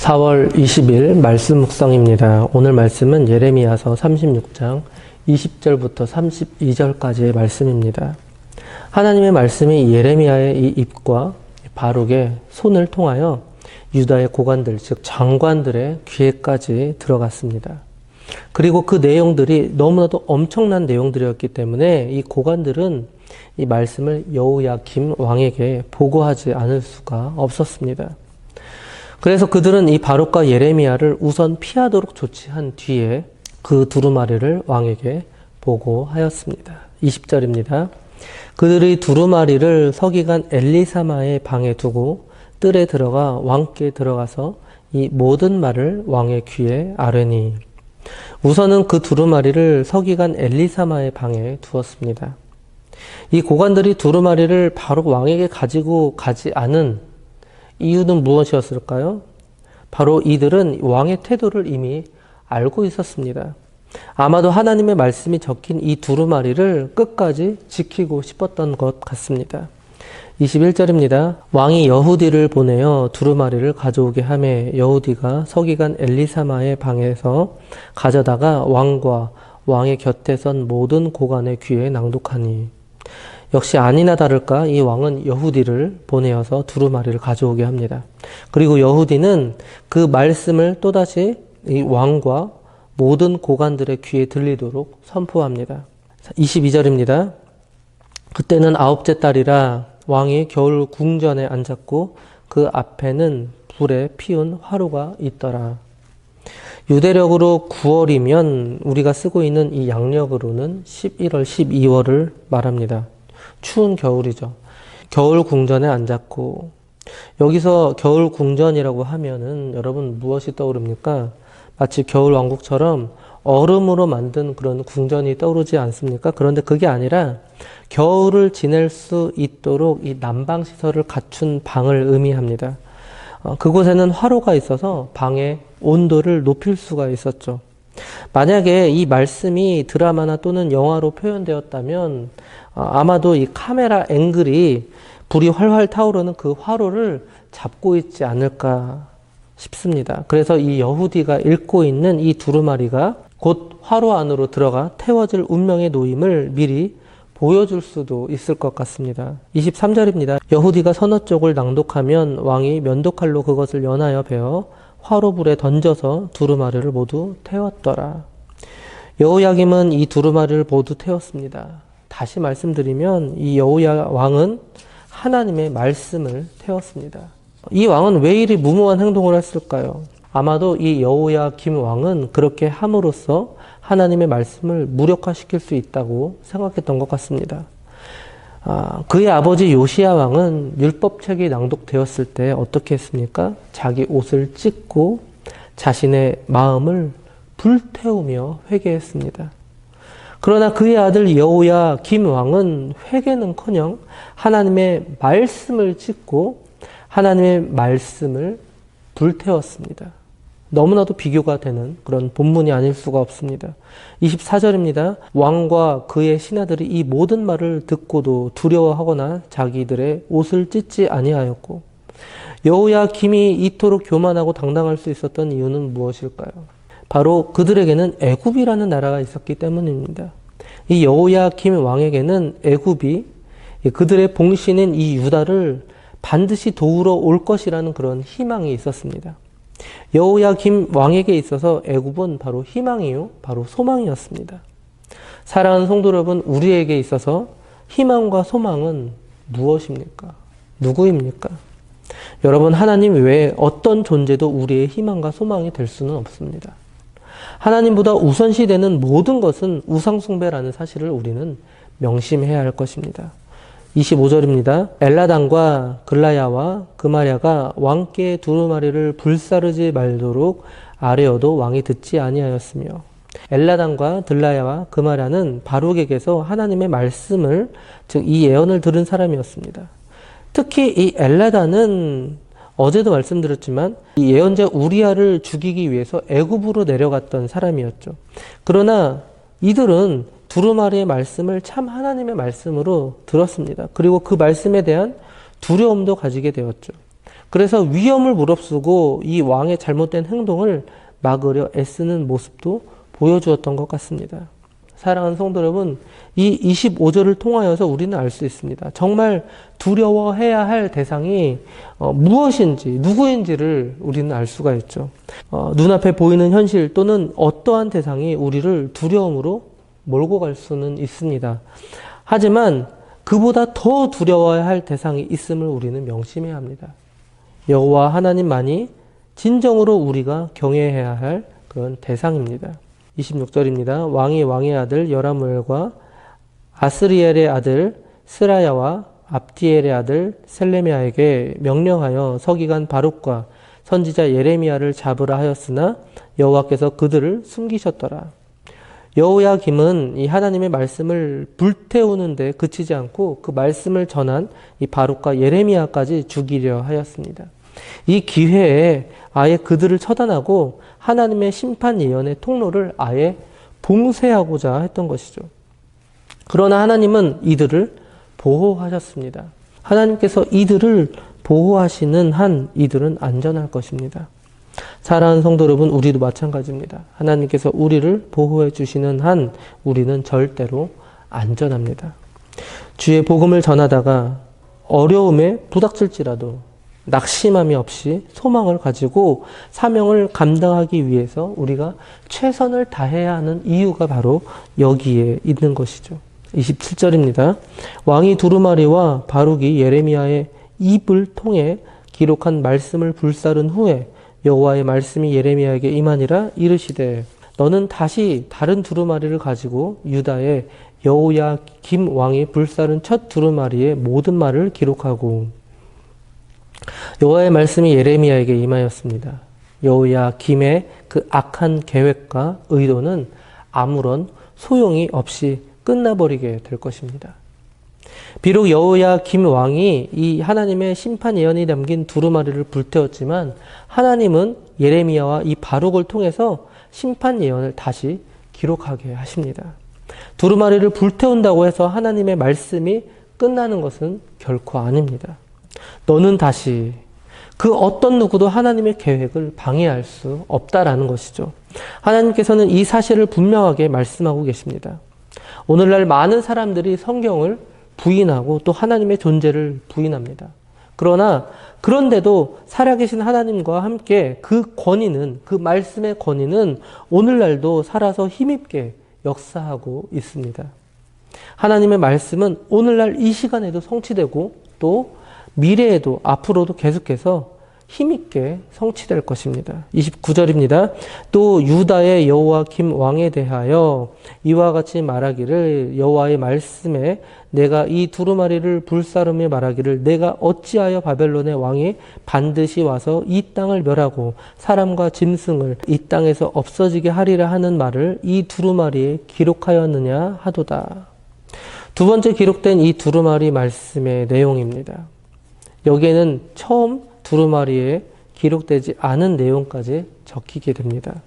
4월 20일 말씀 묵상입니다. 오늘 말씀은 예레미야서 36장 20절부터 32절까지의 말씀입니다. 하나님의 말씀이 예레미야의 이 입과 바룩의 손을 통하여 유다의 고관들, 즉 장관들의 귀에까지 들어갔습니다. 그리고 그 내용들이 너무나도 엄청난 내용들이었기 때문에 이 고관들은 이 말씀을 여호야김 왕에게 보고하지 않을 수가 없었습니다. 그래서 그들은 이 바룩과 예레미야를 우선 피하도록 조치한 뒤에 그 두루마리를 왕에게 보고하였습니다. 20절입니다. 그들이 두루마리를 서기관 엘리사마의 방에 두고 뜰에 들어가 왕께 들어가서 이 모든 말을 왕의 귀에 아뢰니. 우선은 그 두루마리를 서기관 엘리사마의 방에 두었습니다. 이 고관들이 두루마리를 바로 왕에게 가지고 가지 않은 이유는 무엇이었을까요? 바로 이들은 왕의 태도를 이미 알고 있었습니다. 아마도 하나님의 말씀이 적힌 이 두루마리를 끝까지 지키고 싶었던 것 같습니다. 21절입니다. 왕이 여후디를 보내어 두루마리를 가져오게 하매 여후디가 서기관 엘리사마의 방에서 가져다가 왕과 왕의 곁에 선 모든 고관의 귀에 낭독하니. 역시 아니나 다를까 이 왕은 여후디를 보내어서 두루마리를 가져오게 합니다. 그리고 여후디는 그 말씀을 또다시 이 왕과 모든 고관들의 귀에 들리도록 선포합니다. 22절입니다. 그때는 9째 달이라 왕이 겨울 궁전에 앉았고 그 앞에는 불에 피운 화로가 있더라. 유대력으로 9월이면 우리가 쓰고 있는 이 양력으로는 11월, 12월을 말합니다. 추운 겨울이죠. 겨울 궁전에 앉았고, 여기서 겨울 궁전이라고 하면은 여러분 무엇이 떠오릅니까? 마치 겨울 왕국처럼 얼음으로 만든 그런 궁전이 떠오르지 않습니까? 그런데 그게 아니라 겨울을 지낼 수 있도록 이 난방시설을 갖춘 방을 의미합니다. 그곳에는 화로가 있어서 방의 온도를 높일 수가 있었죠. 만약에 이 말씀이 드라마나 또는 영화로 표현되었다면 아마도 이 카메라 앵글이 불이 활활 타오르는 그 화로를 잡고 있지 않을까 싶습니다. 그래서 이 여후디가 읽고 있는 이 두루마리가 곧 화로 안으로 들어가 태워질 운명의 노임을 미리 보여줄 수도 있을 것 같습니다. 23절입니다. 여후디가 서너 쪽을 낭독하면 왕이 면도칼로 그것을 연하여 베어 화로불에 던져서 두루마리를 모두 태웠더라. 여호야김은 이 두루마리를 모두 태웠습니다. 다시 말씀드리면 이 여호야 왕은 하나님의 말씀을 태웠습니다. 이 왕은 왜 이리 무모한 행동을 했을까요? 아마도 이 여호야김 왕은 그렇게 함으로써 하나님의 말씀을 무력화시킬 수 있다고 생각했던 것 같습니다. 그의 아버지 요시야 왕은 율법책이 낭독되었을 때 어떻게 했습니까? 자기 옷을 찢고 자신의 마음을 불태우며 회개했습니다. 그러나 그의 아들 여호야김 왕은 회개는커녕 하나님의 말씀을 찢고 하나님의 말씀을 불태웠습니다. 너무나도 비교가 되는 그런 본문이 아닐 수가 없습니다. 24절입니다. 왕과 그의 신하들이 이 모든 말을 듣고도 두려워하거나 자기들의 옷을 찢지 아니하였고, 여호야김이 이토록 교만하고 당당할 수 있었던 이유는 무엇일까요? 바로 그들에게는 애굽이라는 나라가 있었기 때문입니다. 이 여호야김 왕에게는 애굽이 그들의 봉신인 이 유다를 반드시 도우러 올 것이라는 그런 희망이 있었습니다. 여호야김 왕에게 있어서 애굽은 바로 희망이요, 바로 소망이었습니다. 사랑하는 성도 여러분, 우리에게 있어서 희망과 소망은 무엇입니까? 누구입니까? 여러분, 하나님 외에 어떤 존재도 우리의 희망과 소망이 될 수는 없습니다. 하나님보다 우선시되는 모든 것은 우상숭배라는 사실을 우리는 명심해야 할 것입니다. 25절입니다. 엘라단과 글라야와 그마랴가 왕께 두루마리를 불사르지 말도록 아뢰어도 왕이 듣지 아니하였으며, 엘라단과 들라야와 그마랴는 바룩에게서 하나님의 말씀을, 즉 이 예언을 들은 사람이었습니다. 특히 이 엘라단은 어제도 말씀드렸지만 이 예언자 우리야를 죽이기 위해서 애굽으로 내려갔던 사람이었죠. 그러나 이들은 두루마리의 말씀을 참 하나님의 말씀으로 들었습니다. 그리고 그 말씀에 대한 두려움도 가지게 되었죠. 그래서 위험을 무릅쓰고 이 왕의 잘못된 행동을 막으려 애쓰는 모습도 보여주었던 것 같습니다. 사랑하는 성도 여러분, 이 25절을 통하여서 우리는 알 수 있습니다. 정말 두려워해야 할 대상이 무엇인지, 누구인지를 우리는 알 수가 있죠. 눈앞에 보이는 현실 또는 어떠한 대상이 우리를 두려움으로 몰고 갈 수는 있습니다. 하지만 그보다 더 두려워해야 할 대상이 있음을 우리는 명심해야 합니다. 여호와 하나님만이 진정으로 우리가 경외해야 할 그런 대상입니다. 26절입니다. 왕이 왕의 아들 여라무엘과 아스리엘의 아들 스라야와 압디엘의 아들 셀레미야에게 명령하여 서기관 바룩과 선지자 예레미야를 잡으라 하였으나 여호와께서 그들을 숨기셨더라. 여호야김은 이 하나님의 말씀을 불태우는데 그치지 않고 그 말씀을 전한 이 바룩과 예레미야까지 죽이려 하였습니다. 이 기회에 아예 그들을 처단하고 하나님의 심판 예언의 통로를 아예 봉쇄하고자 했던 것이죠. 그러나 하나님은 이들을 보호하셨습니다. 하나님께서 이들을 보호하시는 한 이들은 안전할 것입니다. 사랑하는 성도 여러분, 우리도 마찬가지입니다. 하나님께서 우리를 보호해 주시는 한 우리는 절대로 안전합니다. 주의 복음을 전하다가 어려움에 부닥칠지라도 낙심함이 없이 소망을 가지고 사명을 감당하기 위해서 우리가 최선을 다해야 하는 이유가 바로 여기에 있는 것이죠. 27절입니다. 왕이 두루마리와 바룩이 예레미야의 입을 통해 기록한 말씀을 불사른 후에 여호와의 말씀이 예레미야에게 임하니라 이르시되 너는 다시 다른 두루마리를 가지고 유다의 여호야김 왕이 불사른 첫 두루마리의 모든 말을 기록하고 여호와의 말씀이 예레미야에게 임하였습니다. 여호야김의 그 악한 계획과 의도는 아무런 소용이 없이 끝나버리게 될 것입니다. 비록 여호야김 왕이 이 하나님의 심판 예언이 담긴 두루마리를 불태웠지만 하나님은 예레미야와 이 바룩을 통해서 심판 예언을 다시 기록하게 하십니다. 두루마리를 불태운다고 해서 하나님의 말씀이 끝나는 것은 결코 아닙니다. 너는 다시 그 어떤 누구도 하나님의 계획을 방해할 수 없다라는 것이죠. 하나님께서는 이 사실을 분명하게 말씀하고 계십니다. 오늘날 많은 사람들이 성경을 부인하고 또 하나님의 존재를 부인합니다. 그런데도 살아계신 하나님과 함께 그 권위는, 그 말씀의 권위는 오늘날도 살아서 힘있게 역사하고 있습니다. 하나님의 말씀은 오늘날 이 시간에도 성취되고 또 미래에도 앞으로도 계속해서 힘있게 성취될 것입니다. 29절입니다. 또 유다의 여호야김 왕에 대하여 이와 같이 말하기를 여호와의 말씀에 내가 이 두루마리를 불사르며 말하기를 내가 어찌하여 바벨론의 왕이 반드시 와서 이 땅을 멸하고 사람과 짐승을 이 땅에서 없어지게 하리라 하는 말을 이 두루마리에 기록하였느냐 하도다. 두 번째 기록된 이 두루마리 말씀의 내용입니다. 여기에는 처음 두루마리에 기록되지 않은 내용까지 적히게 됩니다.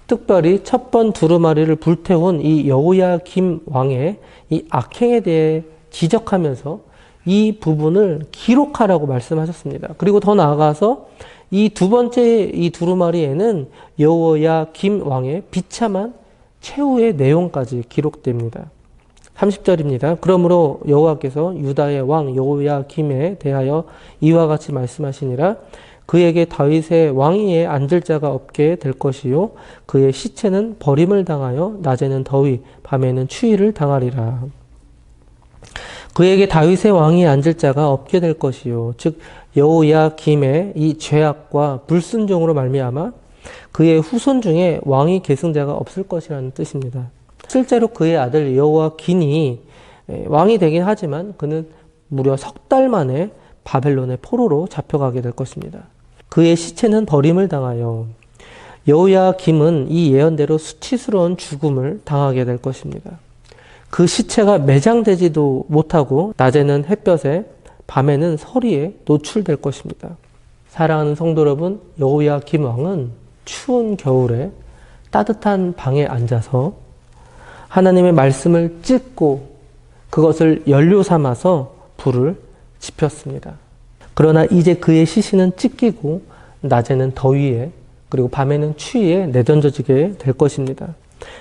특별히 첫 번 두루마리를 불태운 이 여호야김 왕의 이 악행에 대해 지적하면서 이 부분을 기록하라고 말씀하셨습니다. 그리고 더 나아가서 이 두 번째 이 두루마리에는 여호야김 왕의 비참한 최후의 내용까지 기록됩니다. 30절입니다. 그러므로 여호와께서 유다의 왕 여호야김에 대하여 이와 같이 말씀하시니라 그에게 다윗의 왕위에 앉을 자가 없게 될 것이요 그의 시체는 버림을 당하여 낮에는 더위 밤에는 추위를 당하리라. 그에게 다윗의 왕위에 앉을 자가 없게 될 것이요 즉 여호야김의 이 죄악과 불순종으로 말미암아 그의 후손 중에 왕위 계승자가 없을 것이라는 뜻입니다. 실제로 그의 아들 여호야긴이 왕이 되긴 하지만 그는 무려 석 달 만에 바벨론의 포로로 잡혀가게 될 것입니다. 그의 시체는 버림을 당하여 여호야김은 이 예언대로 수치스러운 죽음을 당하게 될 것입니다. 그 시체가 매장되지도 못하고 낮에는 햇볕에 밤에는 서리에 노출될 것입니다. 사랑하는 성도 여러분, 여호야김 왕은 추운 겨울에 따뜻한 방에 앉아서 하나님의 말씀을 찢고 그것을 연료 삼아서 불을 지폈습니다. 그러나 이제 그의 시신은 찢기고 낮에는 더위에 그리고 밤에는 추위에 내던져지게 될 것입니다.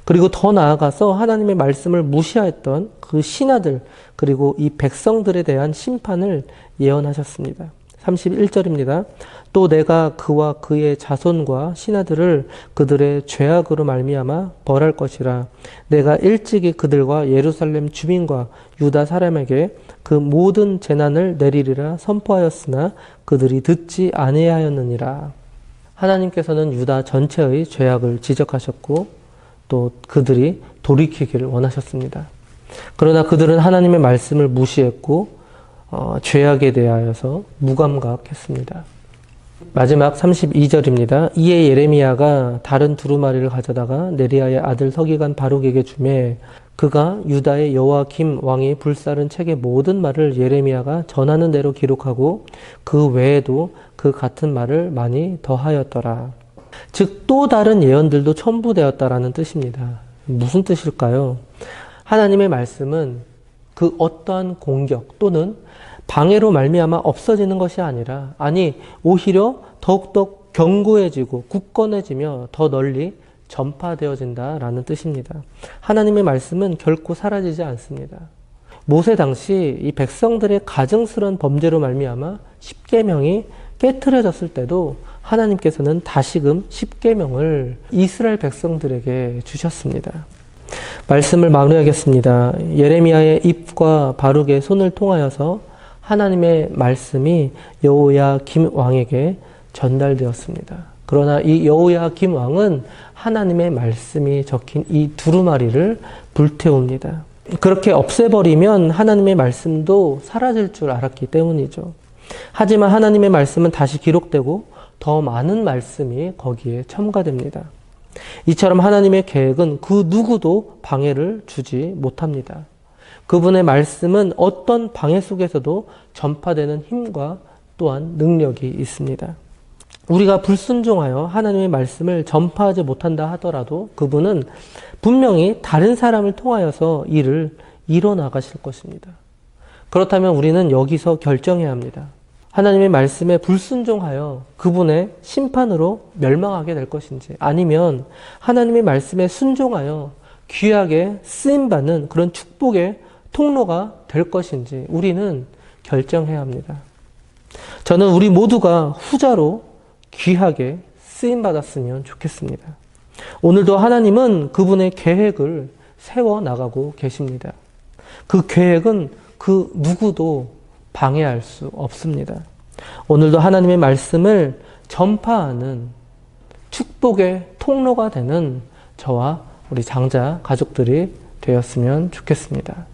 그리고 더 나아가서 하나님의 말씀을 무시했던 그 신하들 그리고 이 백성들에 대한 심판을 예언하셨습니다. 31절입니다. 또 내가 그와 그의 자손과 신하들을 그들의 죄악으로 말미암아 벌할 것이라. 내가 일찍이 그들과 예루살렘 주민과 유다 사람에게 그 모든 재난을 내리리라 선포하였으나 그들이 듣지 아니하였느니라. 하나님께서는 유다 전체의 죄악을 지적하셨고 또 그들이 돌이키기를 원하셨습니다. 그러나 그들은 하나님의 말씀을 무시했고 죄악에 대하여서 무감각했습니다. 마지막 32절입니다. 이에 예레미야가 다른 두루마리를 가져다가 네리야의 아들 서기관 바룩에게 주매 그가 유다의 여호야김 왕이 불사른 책의 모든 말을 예레미야가 전하는 대로 기록하고 그 외에도 그 같은 말을 많이 더하였더라. 즉 또 다른 예언들도 첨부되었다라는 뜻입니다. 무슨 뜻일까요? 하나님의 말씀은 그 어떠한 공격 또는 방해로 말미암아 없어지는 것이 아니라 오히려 더욱더 견고해지고 굳건해지며 더 널리 전파되어진다라는 뜻입니다. 하나님의 말씀은 결코 사라지지 않습니다. 모세 당시 이 백성들의 가증스러운 범죄로 말미암아 십계명이 깨트려졌을 때도 하나님께서는 다시금 십계명을 이스라엘 백성들에게 주셨습니다. 말씀을 마무리하겠습니다. 예레미야의 입과 바룩의 손을 통하여서 하나님의 말씀이 여호야김 왕에게 전달되었습니다. 그러나 이 여호야김 왕은 하나님의 말씀이 적힌 이 두루마리를 불태웁니다. 그렇게 없애버리면 하나님의 말씀도 사라질 줄 알았기 때문이죠. 하지만 하나님의 말씀은 다시 기록되고 더 많은 말씀이 거기에 첨가됩니다. 이처럼 하나님의 계획은 그 누구도 방해를 주지 못합니다. 그분의 말씀은 어떤 방해 속에서도 전파되는 힘과 또한 능력이 있습니다. 우리가 불순종하여 하나님의 말씀을 전파하지 못한다 하더라도 그분은 분명히 다른 사람을 통하여서 이를 이뤄나가실 것입니다. 그렇다면 우리는 여기서 결정해야 합니다. 하나님의 말씀에 불순종하여 그분의 심판으로 멸망하게 될 것인지 아니면 하나님의 말씀에 순종하여 귀하게 쓰임받는 그런 축복의 통로가 될 것인지 우리는 결정해야 합니다. 저는 우리 모두가 후자로 귀하게 쓰임받았으면 좋겠습니다. 오늘도 하나님은 그분의 계획을 세워나가고 계십니다. 그 계획은 그 누구도 방해할 수 없습니다. 오늘도 하나님의 말씀을 전파하는 축복의 통로가 되는 저와 우리 장자 가족들이 되었으면 좋겠습니다.